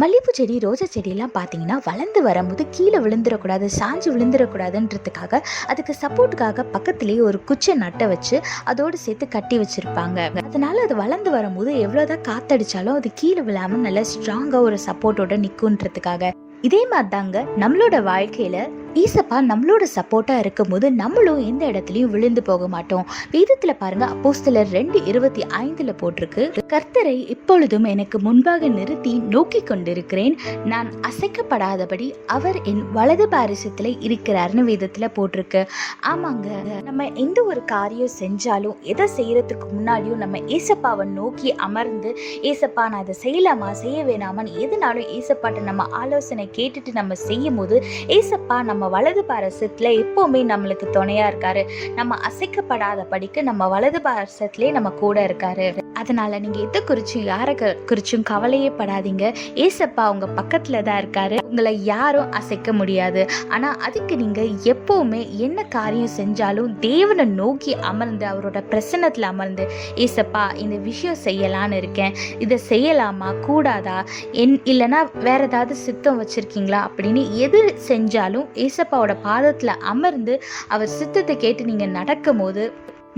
மல்லிகைப்பூ செடி, ரோஜா செடியெல்லாம் பார்த்தீங்கன்னா வளர்ந்து வரும்போது கீழே விழுந்துடக்கூடாது, சாஞ்சு விழுந்துடக்கூடாதுன்றதுக்காக அதுக்கு சப்போர்ட்டுக்காக பக்கத்துலேயே ஒரு குச்சை நட்டை வச்சு அதோடு சேர்த்து கட்டி வச்சுருப்பாங்க. அதனால அது வளர்ந்து வரும்போது எவ்வளோதான் காற்றடிச்சாலும் அது கீழே விழாமல் நல்லா ஸ்ட்ராங்காக ஒரு சப்போர்ட்டோட நிற்குன்றதுக்காக. இதே மாதிரி தாங்க நம்மளோட வாழ்க்கையில் ஈசப்பா நம்மளோட சப்போர்ட்டா இருக்கும்போது நம்மளும் எந்த இடத்துலையும் விழுந்து போக மாட்டோம். வேதத்துல பாருங்க, அப்போஸ்தலர் 2:25 போட்டிருக்கு, கர்த்தரை இப்பொழுதும் எனக்கு முன்பாக நிறுத்தி நோக்கி கொண்டிருக்கிறேன், நான் அசைக்கப்படாதபடி அவர் என் வலது பாரிசத்துல இருக்கிறார்னு வேதத்துல போட்டிருக்கு. ஆமாங்க, நம்ம எந்த ஒரு காரியம் செஞ்சாலும் எதை செய்யறதுக்கு முன்னாடியும் நம்ம ஏசப்பாவை நோக்கி அமர்ந்து, ஏசப்பா நான் இதை செய்யலாமா செய்ய வேணாமான்னு எதுனாலும் ஏசப்பாட்ட நம்ம ஆலோசனை கேட்டுட்டு நம்ம செய்யும் போது ஏசப்பா நம்ம வலது பாரசத்துல எப்பவுமே நம்மளுக்கு துணையா இருக்காரு. நம்ம அசைக்கப்படாத படிக்கு நம்ம வலது பாரசத்திலே நம்ம கூட இருக்காரு. அதனால நீங்க எதை குறிச்சும் யாரை குறிச்சும் கவலையே படாதீங்க. ஏசப்பா உங்க பக்கத்துல தான் இருக்காரு. உங்களை யாரும் அசைக்க முடியாது. ஆனா அதுக்கு நீங்க எப்பவுமே என்ன காரியம் செஞ்சாலும் தேவனை நோக்கி அமர்ந்து அவரோட பிரசன்னத்துல அமர்ந்து, ஏசப்பா இந்த விஷயம் செய்யலான்னு இருக்கேன், இதை செய்யலாமா கூடாதா, இல்லைன்னா வேற ஏதாவது சித்தம் வச்சிருக்கீங்களா அப்படின்னு எது செஞ்சாலும் ஏசப்பாவோட பாதத்துல அமர்ந்து அவர் சித்தத்தை கேட்டு நீங்க நடக்கும் போது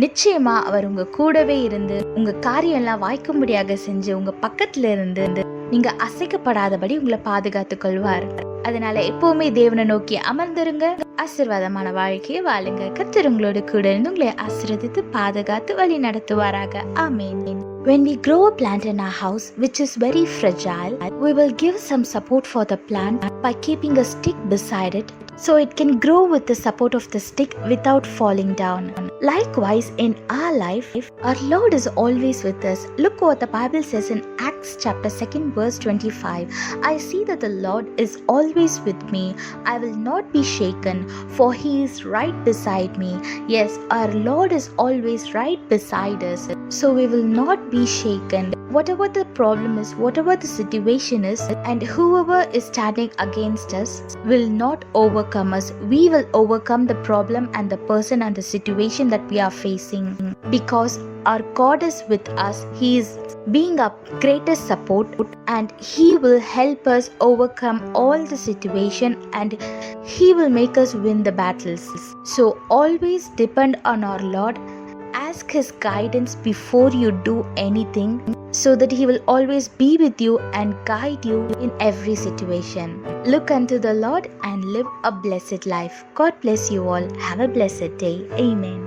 நிச்சயமா அவர் உங்க கூடவே இருந்து உங்க காரியம் எல்லாம் வாய்க்கும்படியாக செஞ்சு உங்க பக்கத்துல இருந்து நீங்க அசைக்கப்படாதபடி உங்களை பாதுகாத்து கொள்வார். அதனால எப்பவுமே தேவனை நோக்கி அமர்ந்துருங்க. ஆசீர்வாதமான வாழ்க்கையை வாழுங்க. கர்த்தர் உங்களோட கூட இருந்து உங்களை ஆசீர்வதித்து பாதுகாத்து வழி நடத்துவாராக. ஆமென். When we grow a plant in our house which is very fragile, we will give some support for the plant by keeping a stick beside it so it can grow with the support of the stick without falling down. Likewise, in our life, our Lord is always with us. Look what the Bible says in Acts chapter 2 verse 25. I see that the Lord is always with me. I will not be shaken, for he is right beside me. Yes, our Lord is always right beside us. So we will not be shaken. Whatever the problem is, whatever the situation is, and whoever is standing against us will not overcome us. We will overcome the problem and the person and the situation that we are facing. Because our God is with us. He is being our greatest support and he will help us overcome all the situation and he will make us win the battles. So always depend on our Lord. Ask his guidance before you do anything so that he will always be with you and guide you in every situation. Look unto the Lord and live a blessed life. God bless you all. Have a blessed day. Amen.